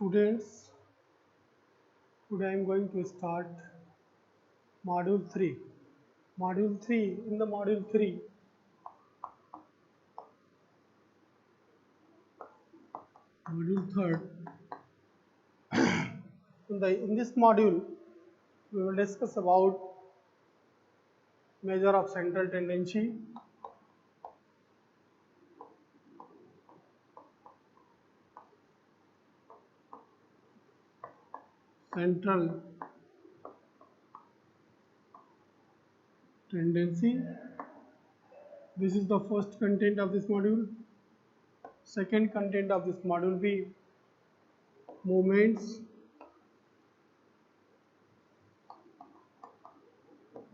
Students, today I am going to start module 3. In the module 3, module 3rd, in this module, we will discuss about measure of central tendency, central tendency. This is the first content of this module. Second content of this module be moments,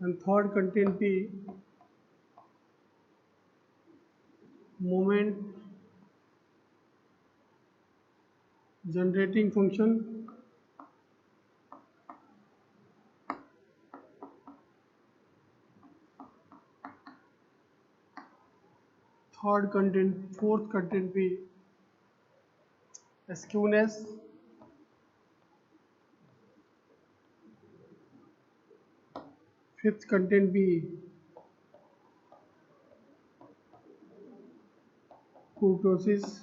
and third content be moment generating function. Fourth content be skewness. Fifth content be kurtosis.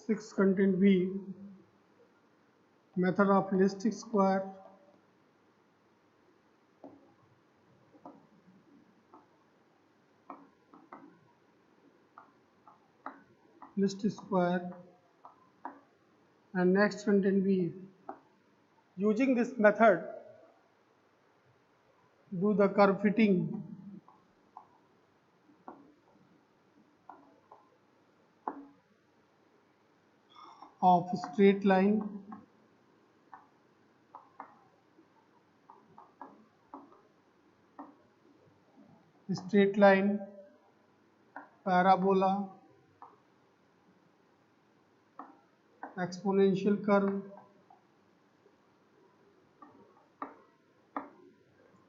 Sixth content be method of least square. And next content be using this method do the curve fitting of straight line, parabola, exponential curve,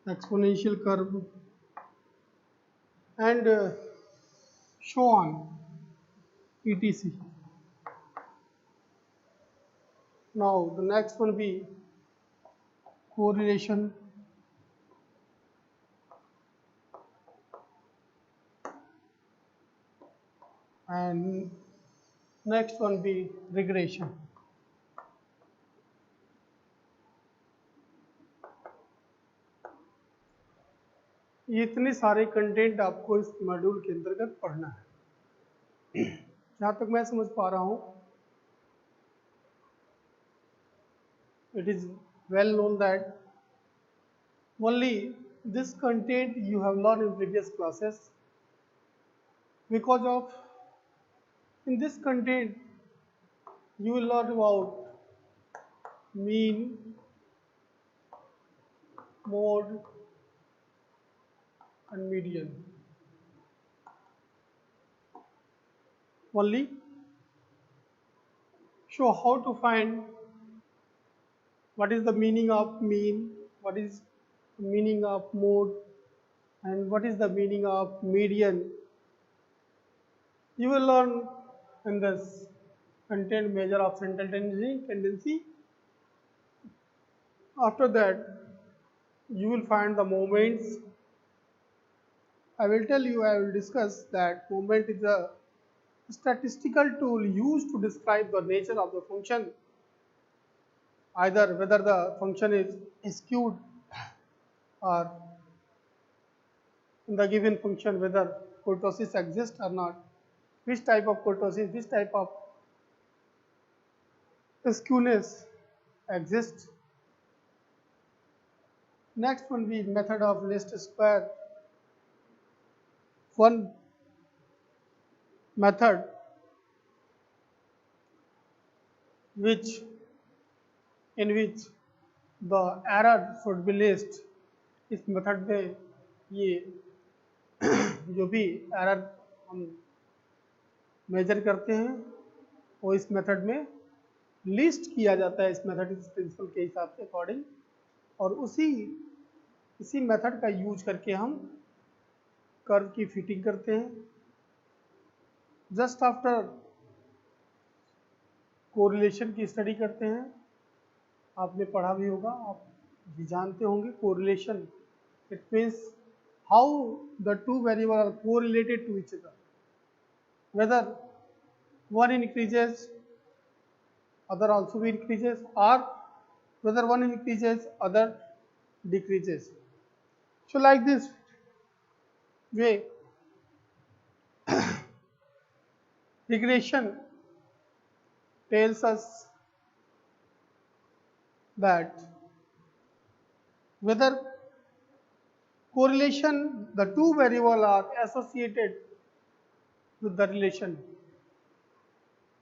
and so on, etc. Now the next one be correlation, and next one be regression. ये इतने सारे content आपको इस module के अंतर्गत पढ़ना है। जहाँ तक मैं समझ पा रहा हूँ, it is well known that only this content you have learned in previous classes, because of in this content you will learn about mean, mode, and median only. So how to find what is the meaning of mean, what is the meaning of mode, and what is the meaning of median, you will learn in this content measure of central tendency. After that you will find the moments. I will discuss that moment is a statistical tool used to describe the nature of the function, either whether the function is skewed or in the given function whether kurtosis exists or not, which type of kurtosis, which type of skewness exists. Next one be method of least square. One method in which the error should be least. इस method में ये जो भी error हम major करते हैं वो इस मेथड में लिस्ट किया जाता है, इस मेथड प्रिंसिपल के हिसाब से अकॉर्डिंग, और इसी मेथड का यूज करके हम कर्व की फिटिंग करते हैं. जस्ट आफ्टर कोरिलेशन की स्टडी करते हैं। आपने पढ़ा भी होगा, आप भी जानते होंगे correlation, it means how the two variable are correlated to each other, whether one increases other also increases, or whether one increases other decreases. So like this way regression tells us that whether correlation, the two variables are associated with the relation.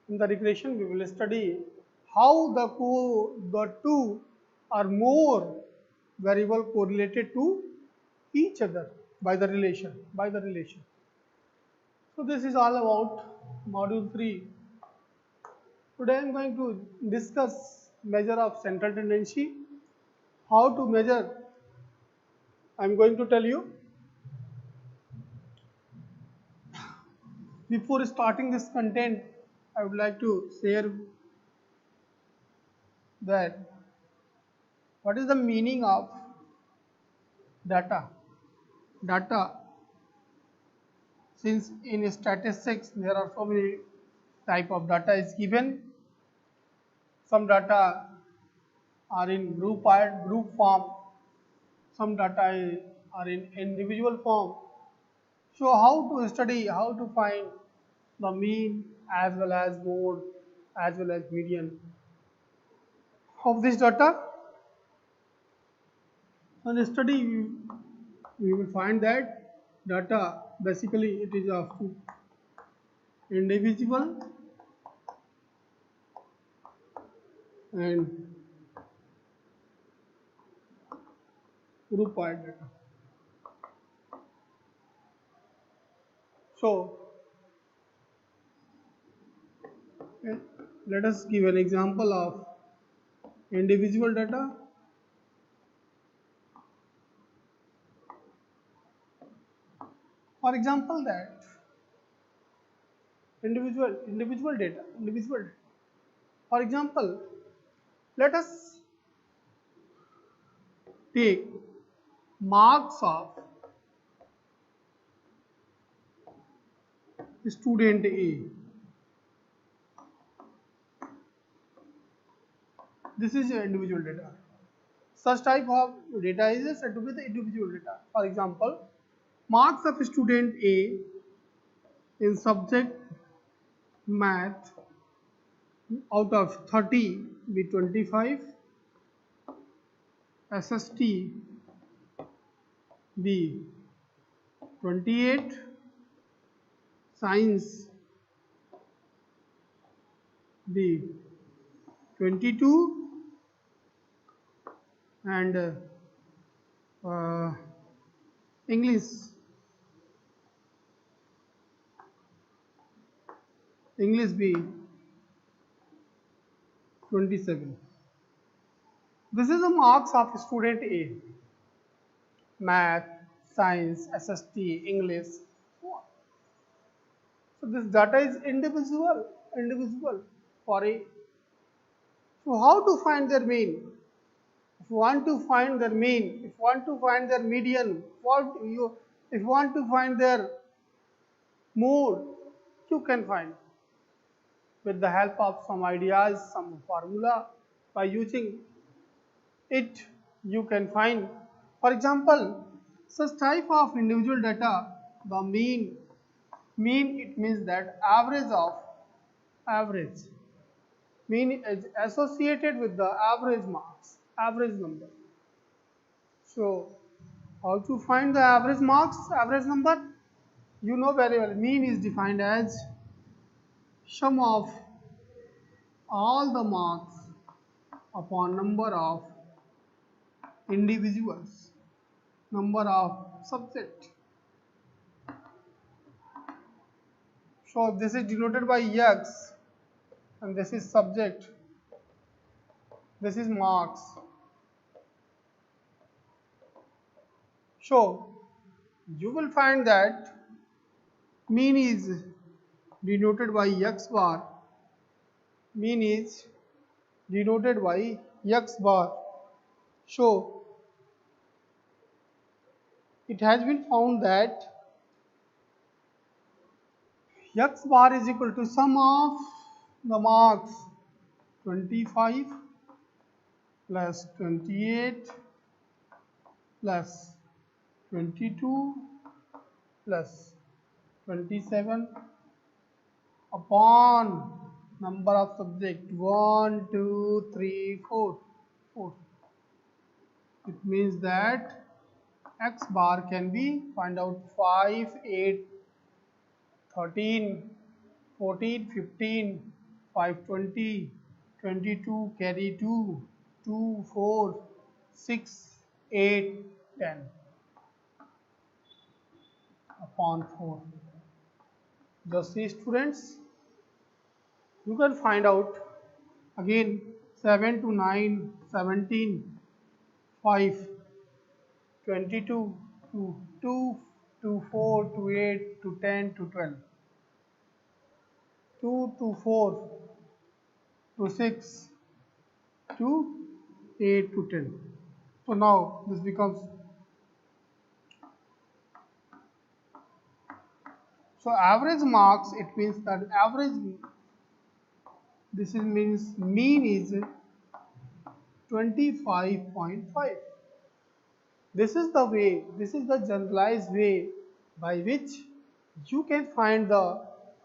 In the regression we will study how the two are more variable correlated to each other by the relation. So this is all about module 3. Today I am going to discuss measure of central tendency. How to measure, I am going to tell you. Before starting this content, I would like to share that what is the meaning of data. Data, since in statistics there are so many type of data is given. Some data are in group form, some data are in individual form. So how to study, how to find the mean as well as mode as well as median of this data. So in study we will find that data basically it is of individual and group wide data. So let us give an example of individual data. For example, that individual data. For example, let us take marks of student A. This is your individual data. Such type of data is said to be the individual data. For example, marks of student A in subject math out of 30 be 25, SST be 28, science be 22, and English be 27. This is the marks of student A. Math, science, SST, English. So this data is individual for A. So how to find their mean? If you want to find their mean, if you want to find their median, if you want to find their mode, you can find with the help of some ideas, some formula. By using it, you can find. For example, such type of individual data, the mean it means that average. Mean is associated with the average marks, average number. So how to find the average marks, average number? You know very well. Mean is defined as sum of all the marks upon number of individuals, number of subject. So this is denoted by X, and this is subject, this is marks. So you will find that mean is denoted by X bar mean is denoted by x bar. So it has been found that x bar is equal to sum of the marks 25 plus 28 plus 22 plus 27 upon number of subject 1, 2, 3, 4. 4. It means that x bar can be find out 5, 8, 13, 14, 15, 5, 20, 22, carry 2, 2, 4, 6, 8, 10 upon 4. Just see students, you can find out again 7 to 9, 17, 5, 22 to 2 to 4 to 8 to 10 to 12, 2 to 4 to 6 to 8 to 10. So now this becomes, so average marks, it means that average, this is means mean is 25.5. This is the way, this is the generalized way by which you can find the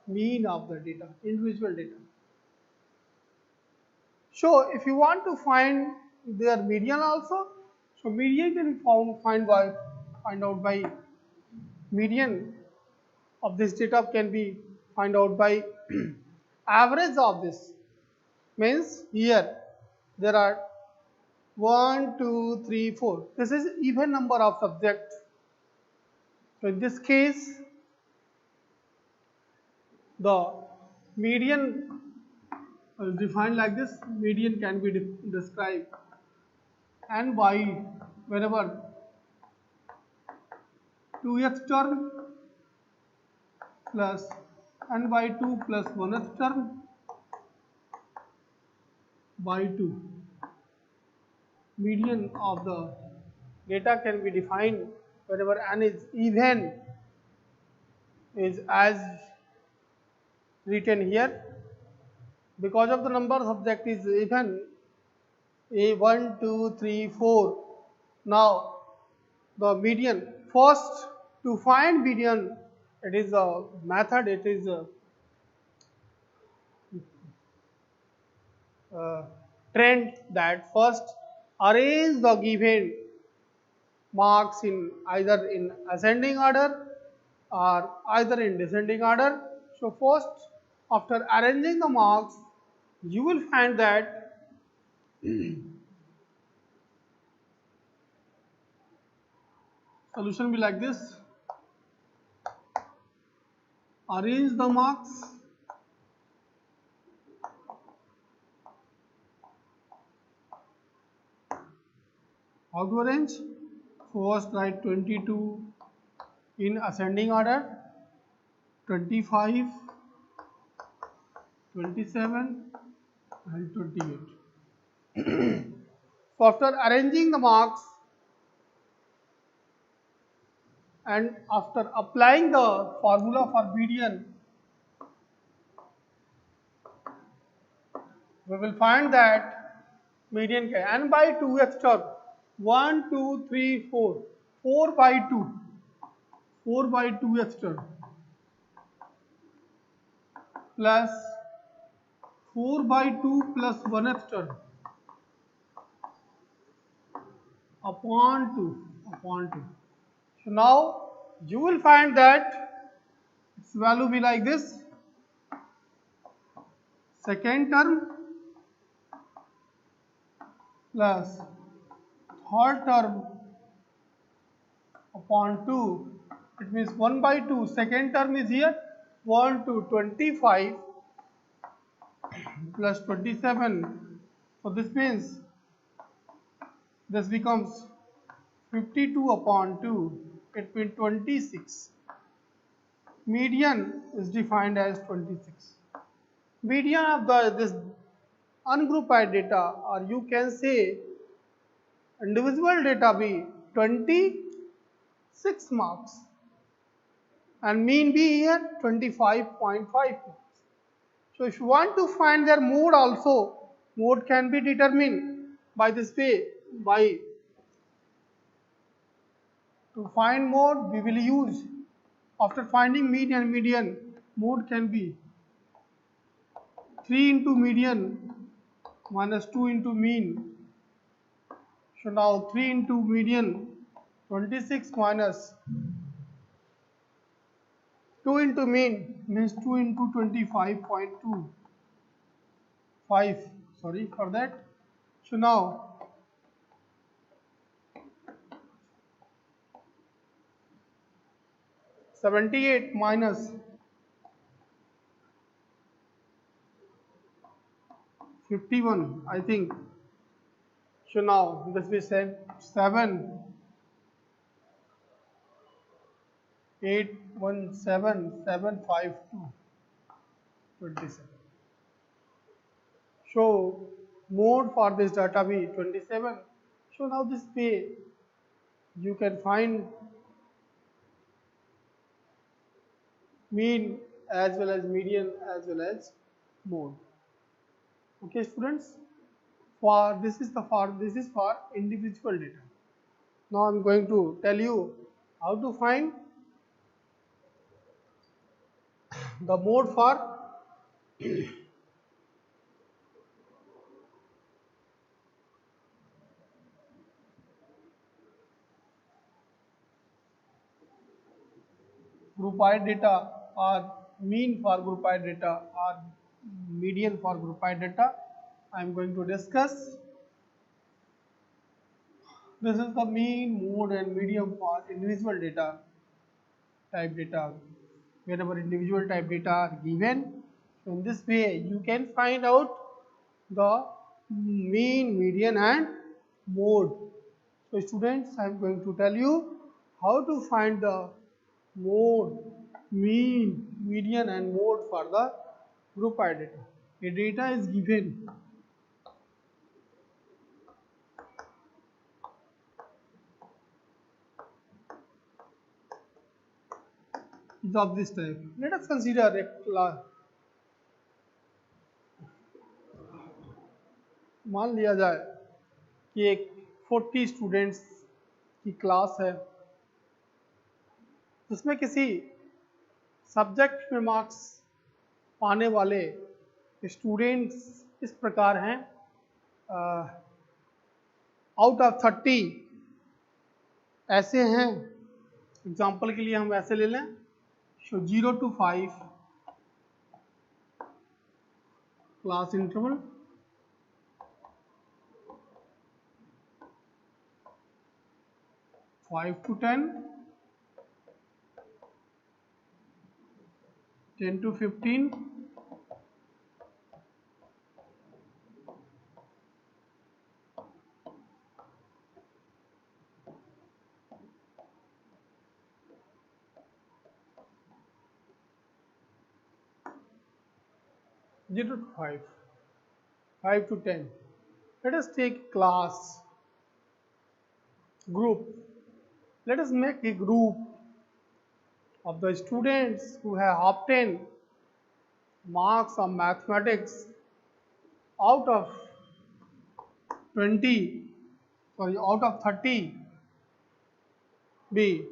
mean of the data, individual data. So if you want to find their median also, so median can be find out by median of this data can be find out by average of this. Means here there are 1, 2, 3, 4. This is even number of subjects. So in this case, the median is defined like this. Median can be described n by whenever 2th term plus n by 2 plus 1th term by 2. Median of the data can be defined whenever n is even, is as written here. Because of the number of subject is even, A1, 2, 3, 4. Now the median, first to find median, it is a method, it is a trend that first arrange the given marks in either in ascending order or either in descending order. So first, after arranging the marks, you will find that solution be like this. Arrange the marks. How to arrange? First write 22 in ascending order, 25, 27 and 28. So after arranging the marks and after applying the formula for median, we will find that median can n by 2th term 1, 2, 3, 4, 4 by 2, 4 by 2th term plus 4 by 2 plus 1th term upon 2, upon 2. So now you will find that its value be like this. Second term plus third term upon 2, it means 1 by 2, second term is here 1 to 25 plus 27, so this means this becomes 52 upon 2, it means 26. Median is defined as 26. Median of this ungrouped data, or you can say individual data be 26 marks and mean be here 25.5 marks. So if you want to find their mode also, mode can be determined by this way. By to find mode, we will use, after finding mean and median, mode can be 3 into median minus 2 into mean. So now 3 into median, 26 minus 2 into mean means 2 into 25.2. 5, sorry for that. So now 78 minus 51, I think. So now this we said 7, 8, 1, 7, 7, 5, 2, 27. So mode for this data be 27. So now this way you can find mean as well as median as well as mode. Okay, students. This is for individual data. Now I'm going to tell you how to find the mode for grouped data, or mean for grouped data, or median for grouped data. I am going to discuss. This is the mean, mode and median for individual data, type data. Whenever individual type data are given, so in this way you can find out the mean, median and mode. So students, I am going to tell you how to find the mode, mean, median and mode for the grouped data. A data is given. Is of this type. Let us consider a class. मान लिया जाए कि एक 40 students की class है, जिसमें किसी subject में मार्क्स पाने वाले स्टूडेंट्स इस प्रकार हैं, आउट ऑफ 30 ऐसे हैं, एग्जाम्पल के लिए हम ऐसे ले लें, 0 to 5 class interval, 5 to 10, 10 to 15, 0 to 5, 5 to 10. Let us take class group. Let us make a group of the students who have obtained marks of mathematics out of 30 be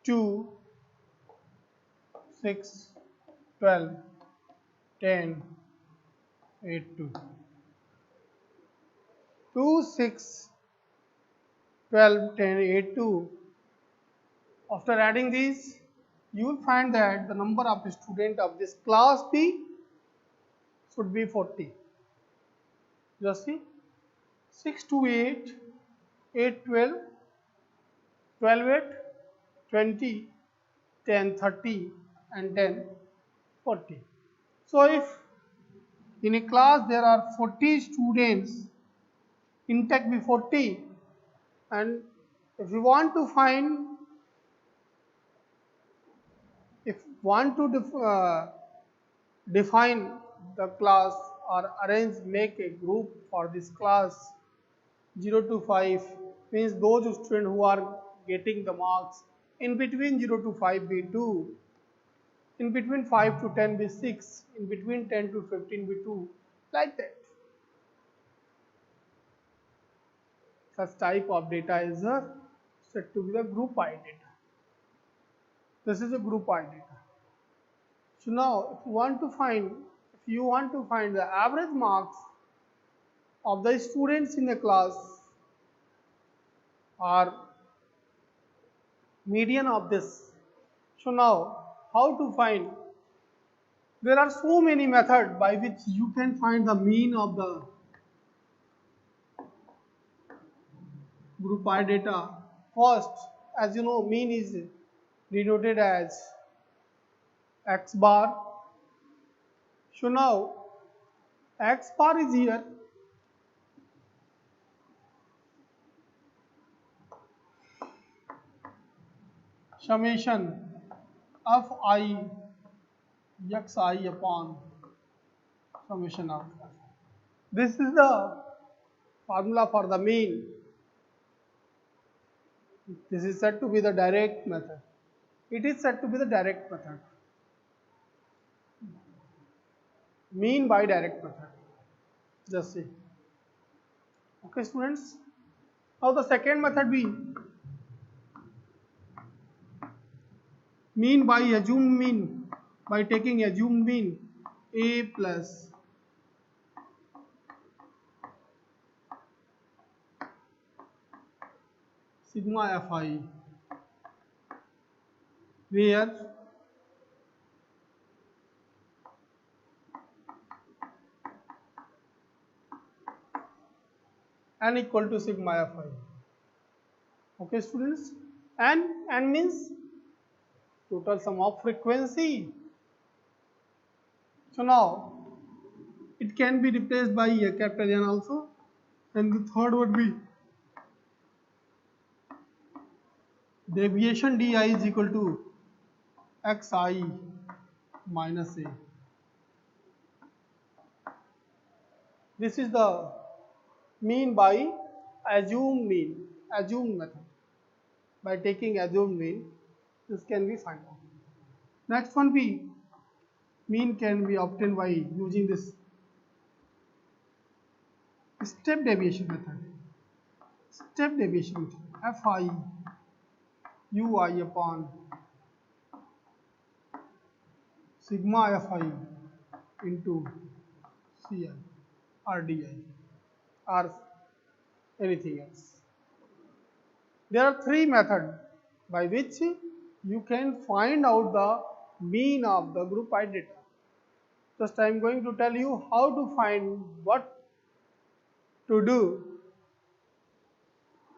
2, 6, 12, 10, 8, 2. 2, 6, 12, 10, 8, 2. After adding these, you will find that the number of students of this class B should be 40. Just see, 6 to 8, 8, 12, 12, 8, 20, 10, 30 and 10, 40. So if in a class there are 40 students, intake be 40, and if we want to find, define the class or arrange make a group for this class 0 to 5 means those students who are getting the marks in between 0 to 5 be 2, in between 5 to 10 be 6, in between 10 to 15 be 2, like that. Such type of data is said to be the group I data. This is a group I data. So now if you want to find the average marks of the students in a class or median of this. So now how to find? There are so many methods by which you can find the mean of the group I data. First, as you know, mean is denoted as x bar. So now x bar is here. Summation of I xi upon summation of f. This is the formula for the mean. This is said to be the direct method. It is said to be the direct method. Mean by direct method. Just see. Okay, students. Now the second method be mean by assumed mean, by taking assumed mean a plus sigma fi, where n equal to sigma fi. Okay, students, n means total sum of frequency. So now it can be replaced by a capital N also, and the third would be deviation di is equal to xi minus a. This is the mean by assumed method. By taking assumed mean, this can be found out. Next one be mean can be obtained by using this step deviation method. Step deviation method, fi ui upon sigma fi into ci or di or anything else. There are three methods by which you can find out the mean of the group I data. Just I am going to tell you how to find, what to do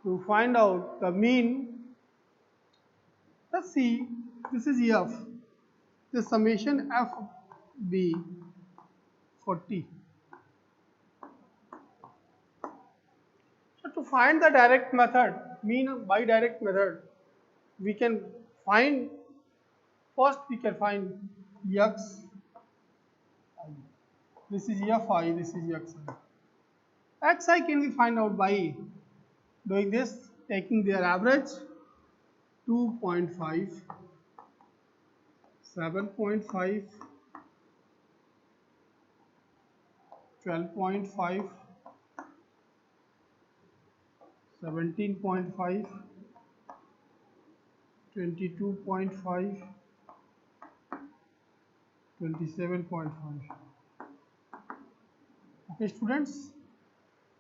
to find out the mean. Let's see, this is f, the summation f be 40. So to find the direct method, mean by direct method, we can find, first we can find x, this is fi, this is xi can be find out by doing this, taking their average 2.5, 7.5, 12.5, 17.5, 22.5, 27.5. Okay, students,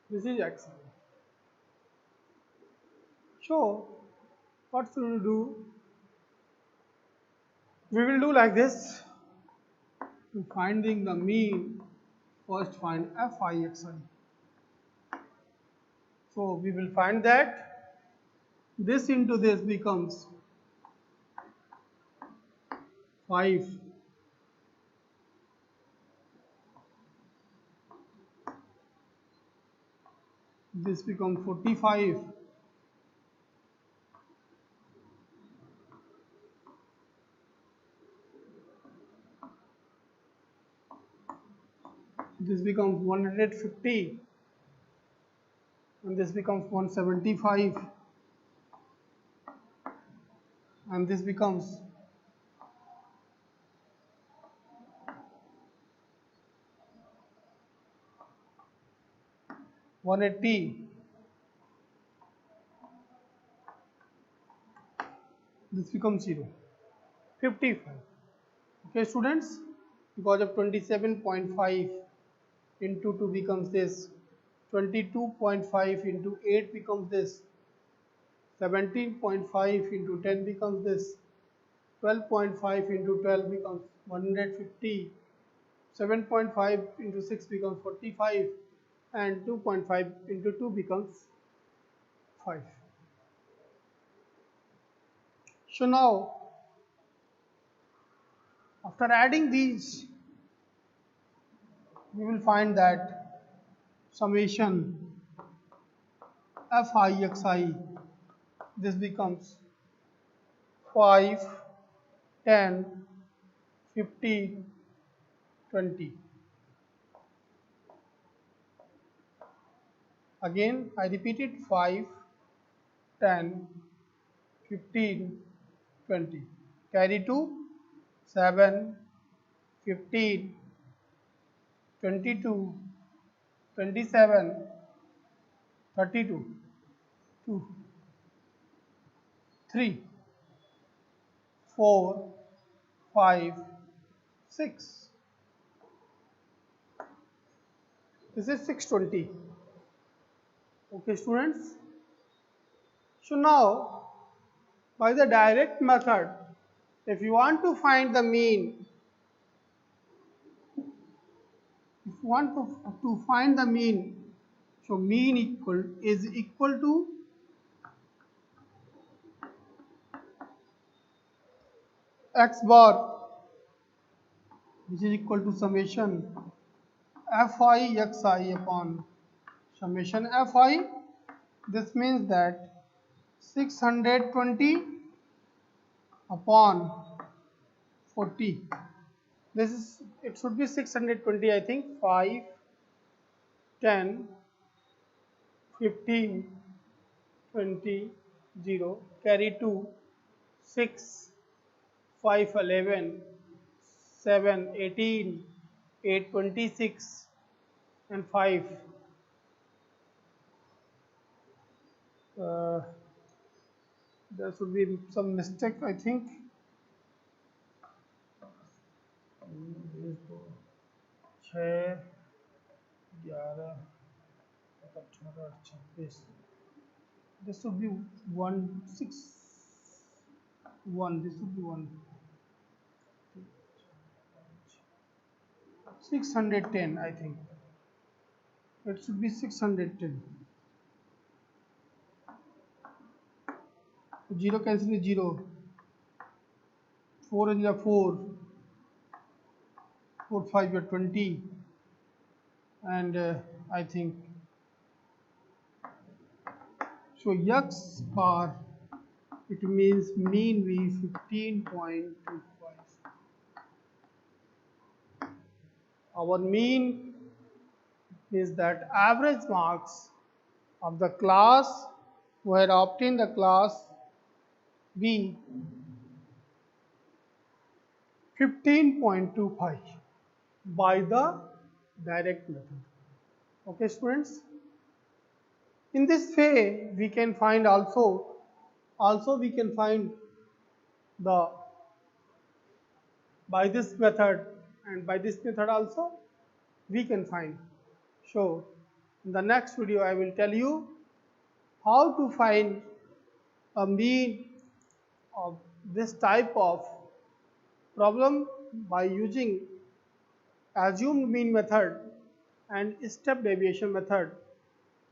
this is xi. So what should we do? We will do like this. To finding the mean, first find fi xi. So we will find that this into this becomes 5. This becomes 45. this becomes 150, and this becomes 175, and this becomes 180, this becomes 0, 55. Okay, students, because of 27.5 into 2 becomes this, 22.5 into 8 becomes this, 17.5 into 10 becomes this, 12.5 into 12 becomes 150, 7.5 into 6 becomes 45, and 2.5 into 2 becomes 5. So now, after adding these, we will find that summation fi xi, this becomes 5, 10, 15, 20. Again, I repeat it, 5, 10, 15, 20. Carry 2, 7, 15, 22, 27, 32, 2, 3, 4, 5, 6. This is 620. Okay, students. So now, by the direct method, if you want to find the mean, to find the mean, so mean is equal to x bar, which is equal to summation fi xi upon summation fi. This means that 620 upon 40. This is, it should be 620, I think. 5, 10, 15, 20, 0, carry 2, 6, 5, 11, 7, 18, 8, 26, and 5. There should be some mistake, I think. 6, 11, 18, 26. This should be 1, 6, 1. This should be 1. 610, I think. It should be 610. 0 cancel is 0. 4 is 4. 4, 5 is 20. And I think so. X bar, it means mean be 15.25. Our mean is that average marks of the class were obtained the class be 15.25 by the direct method. Okay, students. In this way, we can find also we can find the by this method, and by this method also we can find. So in the next video I will tell you how to find a mean of this type of problem by using assumed mean method and step deviation method.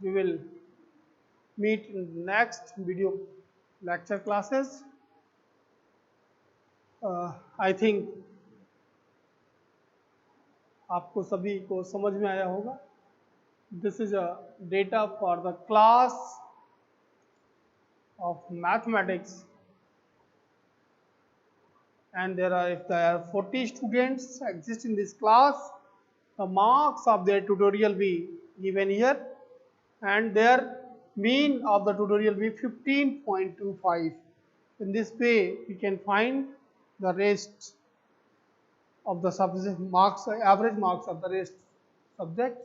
We will meet in the next video lecture classes. I think आपको सभी को समझ में आया होगा. This is a data for the class of mathematics, and if there are 40 students exist in this class, the marks of their tutorial be given here, and their mean of the tutorial be 15.25. In this way, we can find the rest of the subject marks, average marks of the rest subjects.